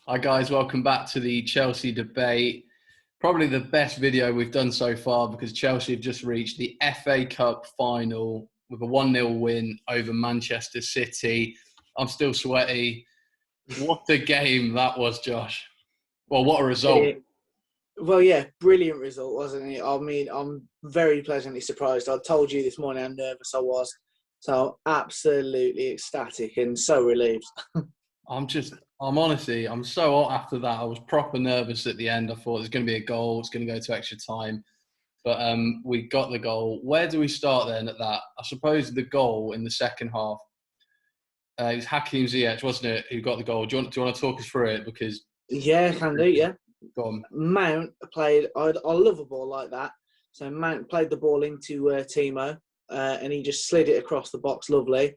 Hi guys, welcome back to the Chelsea debate. Probably the best video we've done so far because Chelsea have just reached the FA Cup final with a 1-0 win over Manchester City. I'm still sweaty. What a game that was, Josh. Well, what a result. Well, yeah, brilliant result, wasn't it? I mean, I'm very pleasantly surprised. I told you this morning how nervous I was. So absolutely ecstatic and so relieved. I'm so hot after that. I was proper nervous at the end. I thought there's going to be a goal. It's going to go to extra time. But we got the goal. Where do we start then at that? I suppose the goal in the second half, it was Hakim Ziyech, wasn't it, who got the goal? Do you want to talk us through it? Because Yeah, can do, yeah. go on. Mount played, I love a ball like that. So Mount played the ball into Timo and he just slid it across the box, lovely.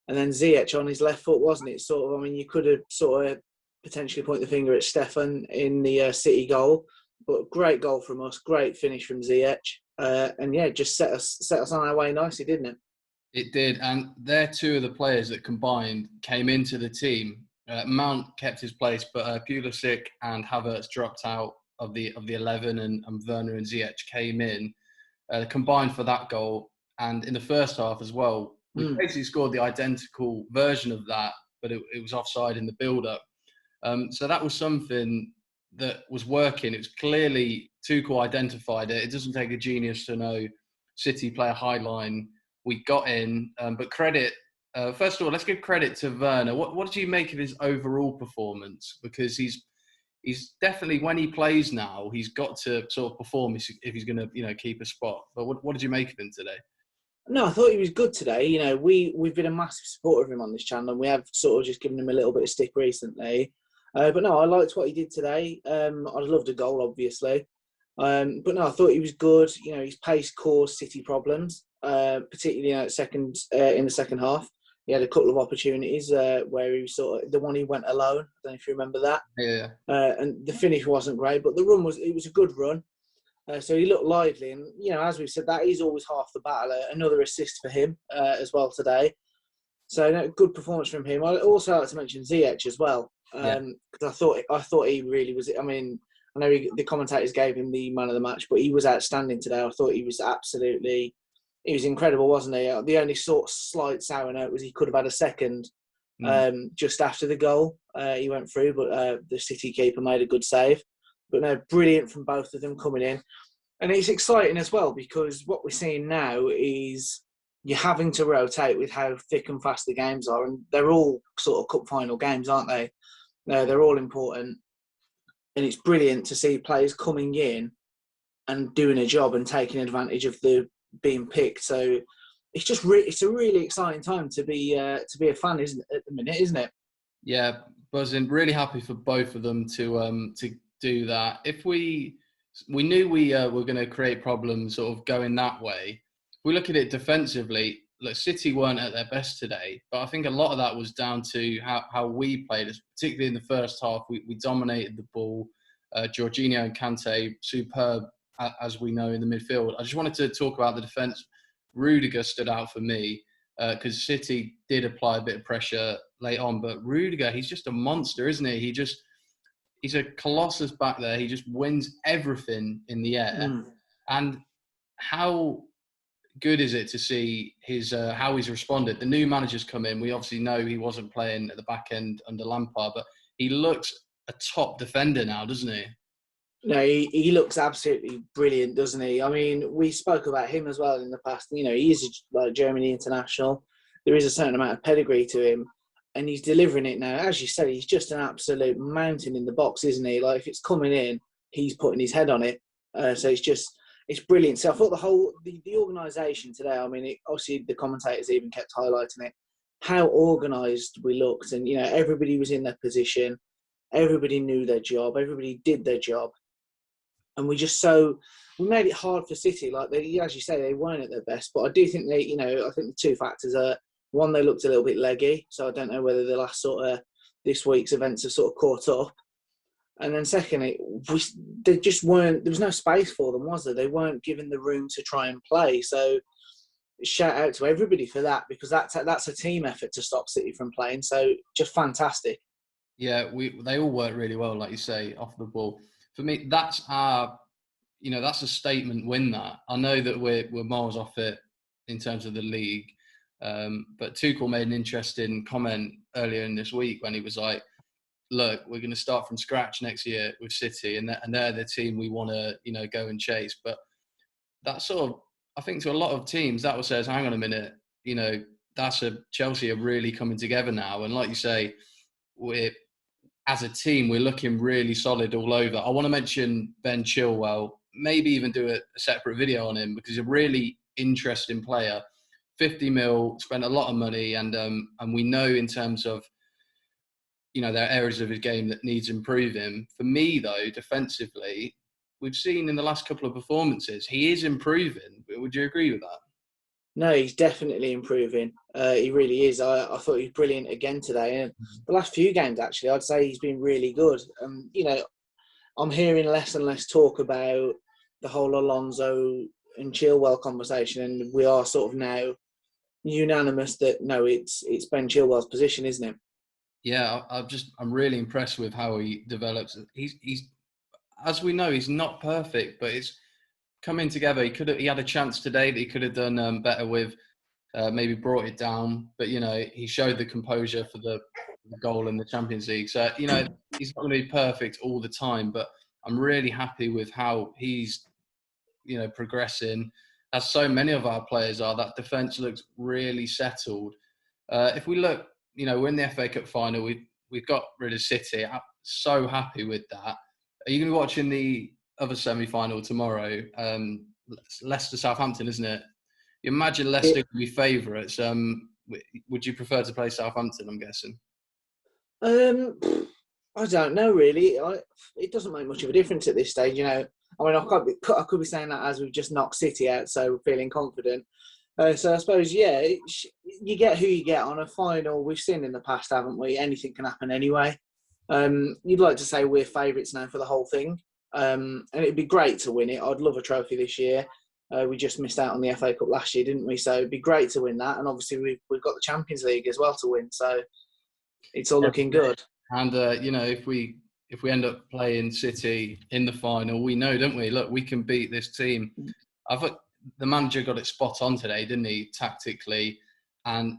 And then Ziyech on his left foot, wasn't it? Sort of, I mean, you could have sort of potentially point the finger at Stefan in the City goal, but great goal from us, great finish from Ziyech, and yeah, just set us on our way nicely, didn't it? It did, and they're two of the players that combined came into the team. Mount kept his place, but Pulisic and Havertz dropped out of the 11, and Werner and Ziyech came in, combined for that goal. And in the first half as well, we basically scored the identical version of that, but it was offside in the build-up. So that was something that was working. It was clearly Tuchel identified it. It doesn't take a genius to know City play a high line. We got in, but credit. First of all, let's give credit to Werner. What did you make of his overall performance? Because he's definitely, when he plays now, he's got to sort of perform if he's going to keep a spot. But what did you make of him today? No, I thought he was good today. You know, we've been a massive supporter of him on this channel, and we have sort of just given him a little bit of stick recently. But no, I liked what he did today. I loved a goal, obviously. But no, I thought he was good. You know, his pace caused City problems, particularly in the second half. He had a couple of opportunities where he was sort of the one he went alone. I don't know if you remember that. Yeah. And the finish wasn't great, but the run was a good run. So he looked lively, and you know, as we've said, that is always half the battle. Another assist for him as well today. So no, good performance from him. I also like to mention Ziyech as well, because I thought he really was. I mean, I know the commentators gave him the man of the match, but he was outstanding today. I thought he was incredible, wasn't he? The only sort of slight sour note was he could have had a second just after the goal. He went through, but the City keeper made a good save. But no, brilliant from both of them coming in. And it's exciting as well because what we're seeing now is you're having to rotate with how thick and fast the games are. And they're all sort of cup final games, aren't they? They're all important. And it's brilliant to see players coming in and doing a job and taking advantage of the being picked. So it's just it's a really exciting time to be a fan, isn't it, at the minute, isn't it? Yeah, buzzing. Really happy for both of them to do that. If we knew we were going to create problems sort of going that way. If we look at it defensively, look, City weren't at their best today, but I think a lot of that was down to how we played, particularly in the first half. We dominated the ball. Jorginho and Kante, superb, as we know, in the midfield. I just wanted to talk about the defence. Rudiger stood out for me because City did apply a bit of pressure late on, but Rudiger, he's just a monster, isn't he? He's a colossus back there. He just wins everything in the air. And how good is it to see his how he's responded? The new manager's come in. We obviously know he wasn't playing at the back end under Lampard, but he looks a top defender now, doesn't he? No, he looks absolutely brilliant, doesn't he? I mean, we spoke about him as well in the past. You know, he is like Germany international. There is a certain amount of pedigree to him, and he's delivering it now. As you said, he's just an absolute mountain in the box, isn't he? Like, if it's coming in, he's putting his head on it. So it's brilliant. So I thought the organisation today, I mean, obviously the commentators even kept highlighting it, how organised we looked. And, you know, everybody was in their position. Everybody knew their job. Everybody did their job. And we made it hard for City. Like, as you say, they weren't at their best. But I do think I think the two factors are, one, they looked a little bit leggy. So I don't know whether the last this week's events have sort of caught up. And then secondly, they just weren't, there was no space for them, was there? They weren't given the room to try and play. So shout out to everybody for that, because that's a team effort to stop City from playing. So just fantastic. Yeah, they all work really well, like you say, off the ball. For me, that's our, that's a statement win. That I know that we're miles off it in terms of the league, but Tuchel made an interesting comment earlier in this week when he was like, "Look, we're going to start from scratch next year with City, and they're the team we want to, go and chase." But that sort of, I think to a lot of teams, that will says, "Hang on a minute, that's Chelsea are really coming together now." And like you say, we're as a team, we're looking really solid all over. I want to mention Ben Chilwell, maybe even do a separate video on him because he's a really interesting player. 50 mil, spent a lot of money, and we know in terms of there are areas of his game that needs improving. For me, though, defensively, we've seen in the last couple of performances he is improving. Would you agree with that? No, he's definitely improving. He really is. I thought he was brilliant again today. And the last few games, actually, I'd say he's been really good. I'm hearing less and less talk about the whole Alonso and Chilwell conversation, and we are sort of now unanimous that no, it's Ben Chilwell's position, isn't it? Yeah, I'm really impressed with how he develops. He's as we know, he's not perfect, but it's coming together. He had a chance today that he could have done better with. Maybe brought it down, but he showed the composure for the goal in the Champions League. So he's not going to be perfect all the time, but I'm really happy with how he's progressing. As so many of our players are, that defence looks really settled. If we look, we're in the FA Cup final. We've got rid of City. I'm so happy with that. Are you going to be watching the other semi-final tomorrow? Leicester Southampton, isn't it? You imagine Leicester could be favourites. Would you prefer to play Southampton? I'm guessing. Um, I don't know really. It doesn't make much of a difference at this stage. I mean, I could be saying that as we've just knocked City out, so we're feeling confident. So I suppose, yeah, you get who you get on a final. We've seen in the past, haven't we? Anything can happen anyway. You'd like to say we're favourites now for the whole thing, and it'd be great to win it. I'd love a trophy this year. We just missed out on the FA Cup last year, didn't we? So it'd be great to win that, and obviously we've got the Champions League as well to win. So it's all looking good. And if we end up playing City in the final, we know, don't we? Look, we can beat this team. I thought the manager got it spot on today, didn't he? Tactically, and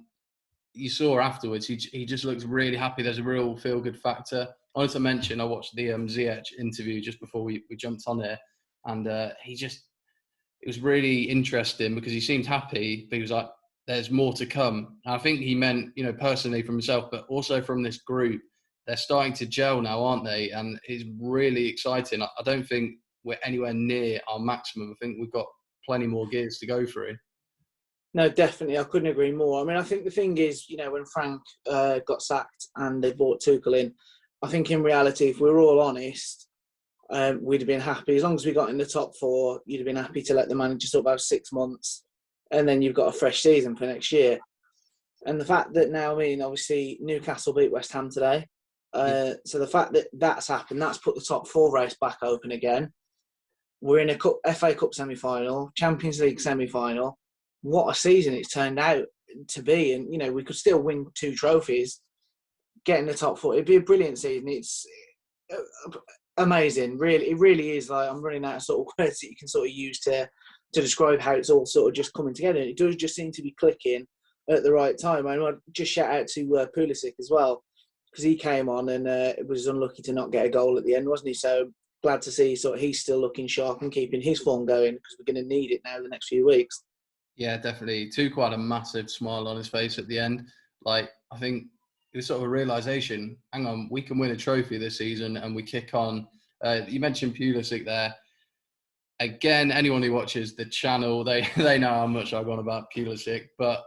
you saw afterwards, he just looks really happy. There's a real feel good factor. I wanted to mention I watched the Ziyech interview just before we jumped on here, and it was really interesting because he seemed happy. But he was like, "There's more to come." And I think he meant, personally from himself, but also from this group. They're starting to gel now, aren't they? And it's really exciting. I don't think we're anywhere near our maximum. I think we've got plenty more gears to go through. No, definitely. I couldn't agree more. I mean, I think the thing is, when Frank got sacked and they brought Tuchel in, I think in reality, if we were all honest, we'd have been happy. As long as we got in the top four, you'd have been happy to let the manager sort of have 6 months and then you've got a fresh season for next year. And the fact that now, obviously Newcastle beat West Ham today. So the fact that that's happened, that's put the top four race back open again. We're in a FA Cup semi-final, Champions League semi-final. What a season it's turned out to be. And, we could still win 2 trophies, get in the top four. It'd be a brilliant season. It's amazing. Really, it really is. Like, I'm running out of sort of words that you can sort of use to describe how it's all sort of just coming together. It does just seem to be clicking at the right time. I want to just shout out to Pulisic as well, because he came on and was unlucky to not get a goal at the end, wasn't he? So glad to see he's still looking sharp and keeping his form going, because we're going to need it now the next few weeks. Yeah, definitely. Tuchel had a massive smile on his face at the end. Like, I think it was sort of a realisation, hang on, we can win a trophy this season, and we kick on. You mentioned Pulisic there. Again, anyone who watches the channel, they know how much I go on about Pulisic, but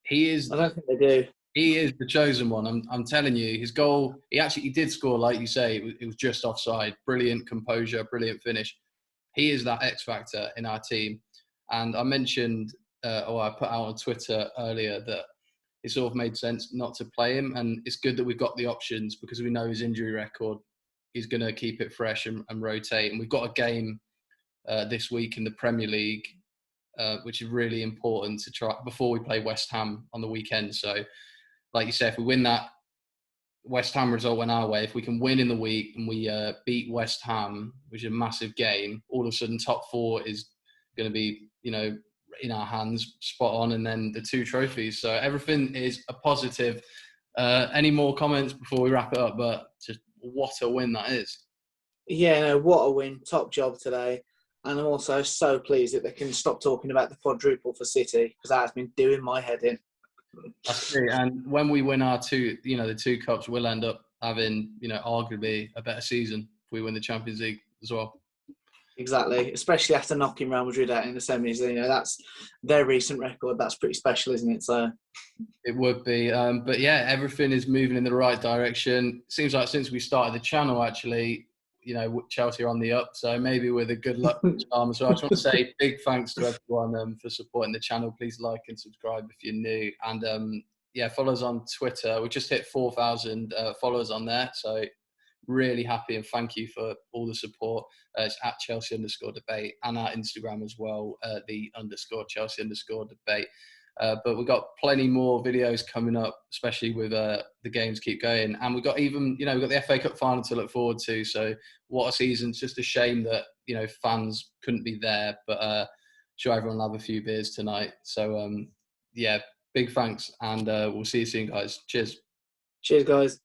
he is... I don't think they do. He is the chosen one. I'm telling you, his goal, he did score, like you say, it was just offside. Brilliant composure, brilliant finish. He is that X factor in our team. And I mentioned, I put out on Twitter earlier that it sort of made sense not to play him. And it's good that we've got the options because we know his injury record. He's going to keep it fresh and rotate. And we've got a game this week in the Premier League, which is really important to try before we play West Ham on the weekend. So, like you said, if we win that, West Ham result went our way, if we can win in the week and we beat West Ham, which is a massive game, all of a sudden top 4 is going to be, in our hands, spot on, and then the 2 trophies. So everything is a positive. Any more comments before we wrap it up? But just what a win that is. Yeah, no, what a win. Top job today. And I'm also so pleased that they can stop talking about the quadruple for City, because that has been doing my head in. That's true. And when we win our 2, the 2 cups, we'll end up having, arguably a better season if we win the Champions League as well. Exactly, especially after knocking Real Madrid out in the semis. That's their recent record. That's pretty special, isn't it? So it would be. But yeah, everything is moving in the right direction. Seems like since we started the channel, actually, Chelsea are on the up. So maybe with a good luck charm as well. I just want to say big thanks to everyone for supporting the channel. Please like and subscribe if you're new. And follow us on Twitter. We just hit 4,000 followers on there. So really happy and thank you for all the support. It's at Chelsea_debate and our Instagram as well, the _Chelsea_debate. But we've got plenty more videos coming up, especially with the games keep going. And we've got even, we've got the FA Cup final to look forward to. So what a season. It's just a shame that, fans couldn't be there. But sure, everyone will have a few beers tonight. So, big thanks. And we'll see you soon, guys. Cheers. Cheers, guys.